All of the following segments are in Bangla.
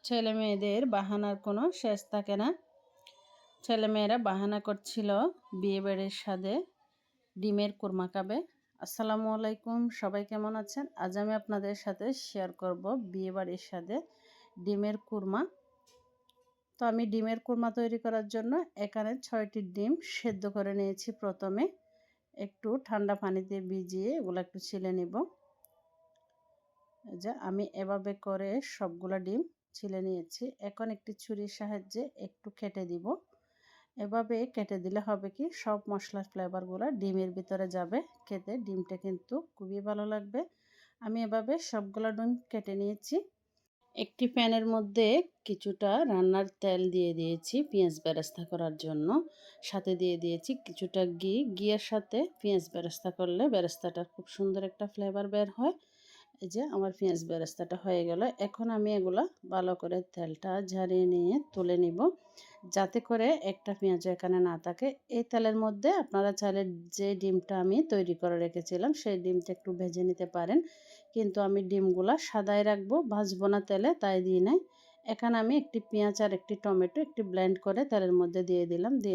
ছেলে মেয়েদের বাহানার কোনো শেষ থাকে না। ছেলেমেয়েরা বাহানা করছিল বিয়ে বাড়ির স্বাদে ডিমের কুরমা খাবে। আসসালামু আলাইকুম, সবাই কেমন আছেন? আজ আমি আপনাদের সাথে শেয়ার করব বিয়ে বাড়ির স্বাদে ডিমের কুরমা। তো আমি ডিমের কুরমা তৈরি করার জন্য এখানে 6টি ডিম সেদ্ধ করে নিয়েছি। প্রথমে একটু ঠান্ডা পানিতে ভিজিয়ে এগুলো একটু ছিলে নিব। যে আমি এভাবে করে সবগুলা ডিম ছিলে নিয়েছি। এখন একটি ছুরির সাহায্যে একটু কেটে দিব। এভাবে কেটে দিলে হবে কি সব মশলার ফ্লেভারগুলো ডিমের ভিতরে যাবে। খেতে ডিমটা কিন্তু খুবই ভালো লাগবে। আমি এভাবে সবগুলো ডিম কেটে নিয়েছি। একটি প্যানের মধ্যে কিছুটা রান্নার তেল দিয়ে দিয়েছি পেঁয়াজ বেরেস্তা করার জন্য। সাথে দিয়ে দিয়েছি কিছুটা ঘিয়ের সাথে পেঁয়াজ বেরেস্তা করলে বেরেস্তাটার খুব সুন্দর একটা ফ্লেভার বের হয়। এই যে আমার পেঁয়াজ বেরেস্তাটা হয়ে গেল। এখন আমি এগুলা ভালো করে তেলটা ঝারিয়ে নিয়ে তুলে নিব, যাতে করে একটা পেঁয়াজও এখানে না থাকে। এই তেলের মধ্যে আপনারা চাইলে যে ডিমটা আমি তৈরি করে রেখেছিলাম সেই ডিমটা একটু ভেজে নিতে পারেন, কিন্তু আমি ডিমগুলা সাদাই রাখবো, ভাজবো না তেলে, তাই দিই নাই। এখানে আমি একটি পেঁয়াজ আর একটি টমেটো একটি ব্লেন্ড করে তেলের মধ্যে দিয়ে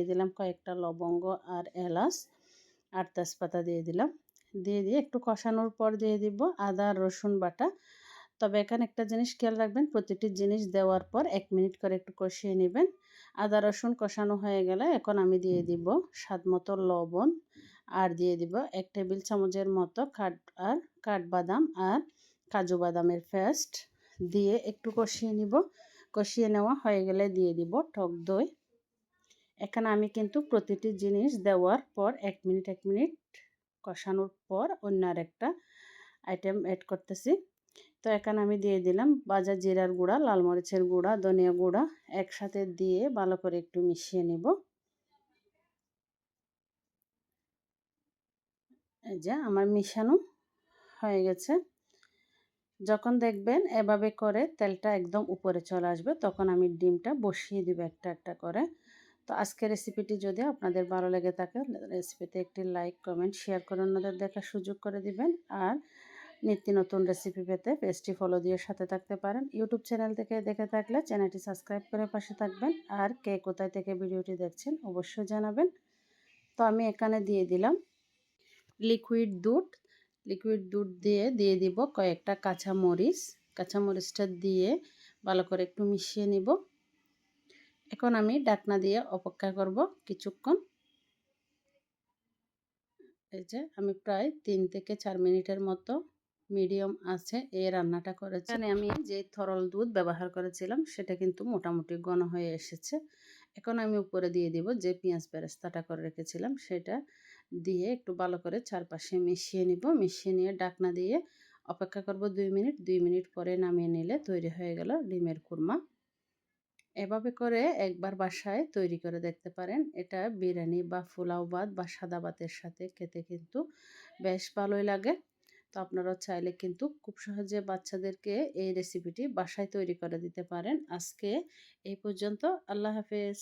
দিলাম কয়েকটা লবঙ্গ আর এলাচ আর তেজপাতা দিয়ে একটু কষানোর পর দিয়ে দিব আদা রসুন বাটা। তবে এখানে একটা জিনিস খেয়াল রাখবেন, প্রতিটি জিনিস দেওয়ার পর 1 মিনিট করে একটু কষিয়ে নেবেন। আদা রসুন কষানো হয়ে গেলে এখন আমি দিয়ে দিব স্বাদ মতো লবণ, আর দিয়ে দিব 1 টেবিল চামচের মতো কাঠবাদাম আর কাজু বাদামের পেস্ট দিয়ে একটু কষিয়ে নিব। কষিয়ে নেওয়া হয়ে গেলে দিয়ে দিব টক দই। এখানে আমি কিন্তু প্রতিটি জিনিস দেওয়ার পর 1 মিনিট কষানোর পর অন্য আরেকটা আইটেম অ্যাড করতেছি। তো এখানে আমি দিয়ে দিলাম ভাজা জিরার গুঁড়া, লাল মরিচের গুঁড়া, ধনিয়া গুঁড়া একসাথে দিয়ে ভালো করে একটু মিশিয়ে নিব। এই যে আমার মিশানো হয়ে গেছে। যখন দেখবেন এভাবে করে তেলটা একদম উপরে চলে আসবে, তখন আমি ডিমটা বসিয়ে দিব একটা একটা করে। তো আজকের রেসিপিটি যদি আপনাদের ভালো লেগে থাকে, রেসিপিতে একটি লাইক কমেন্ট শেয়ার করে অন্যদের দেখার সুযোগ করে দিবেন। আর নিত্য নতুন রেসিপি পেতে পেজটি ফলো দিয়ে সাথে থাকতে পারেন। ইউটিউব চ্যানেল থেকে দেখে থাকলে চ্যানেলটি সাবস্ক্রাইব করে পাশে থাকবেন। আর কে কোথায় থেকে ভিডিওটি দেখছেন অবশ্যই জানাবেন। তো আমি এখানে দিয়ে দিলাম লিকুইড দুধ। লিকুইড দুধ দিয়ে দিব কয়েকটা কাঁচামরিচটা দিয়ে ভালো করে একটু মিশিয়ে নিব। এখন আমি ঢাকনা দিয়ে অপেক্ষা করব কিছুক্ষণ। এই যে আমি প্রায় 3 থেকে 4 মিনিটের মতো মিডিয়াম আছে এই রান্নাটা করেছি। এখানে আমি যে তরল দুধ ব্যবহার করেছিলাম সেটা কিন্তু মোটামুটি ঘন হয়ে এসেছে। এখন আমি উপরে দিয়ে দিব যে পেঁয়াজ বেরেস্তাটা করে রেখেছিলাম সেটা দিয়ে একটু ভালো করে চারপাশে মিশিয়ে নিব। মিশিয়ে নিয়ে ঢাকনা দিয়ে অপেক্ষা করব 2 মিনিট। 2 মিনিট পরে নামিয়ে নিলে তৈরি হয়ে গেল ডিমের কুরমা। এভাবে করে একবার বাসায় তৈরি করে দেখতে পারেন। এটা বিরিয়ানি বা পোলাও ভাত বা সাদা ভাতের সাথে খেতে কিন্তু বেশ ভালোই লাগে। তো আপনারা চাইলে কিন্তু খুব সহজে বাচ্চাদেরকে এই রেসিপিটি বাসায় তৈরি করে দিতে পারেন। আজকে এই পর্যন্ত। আল্লাহ হাফেজ।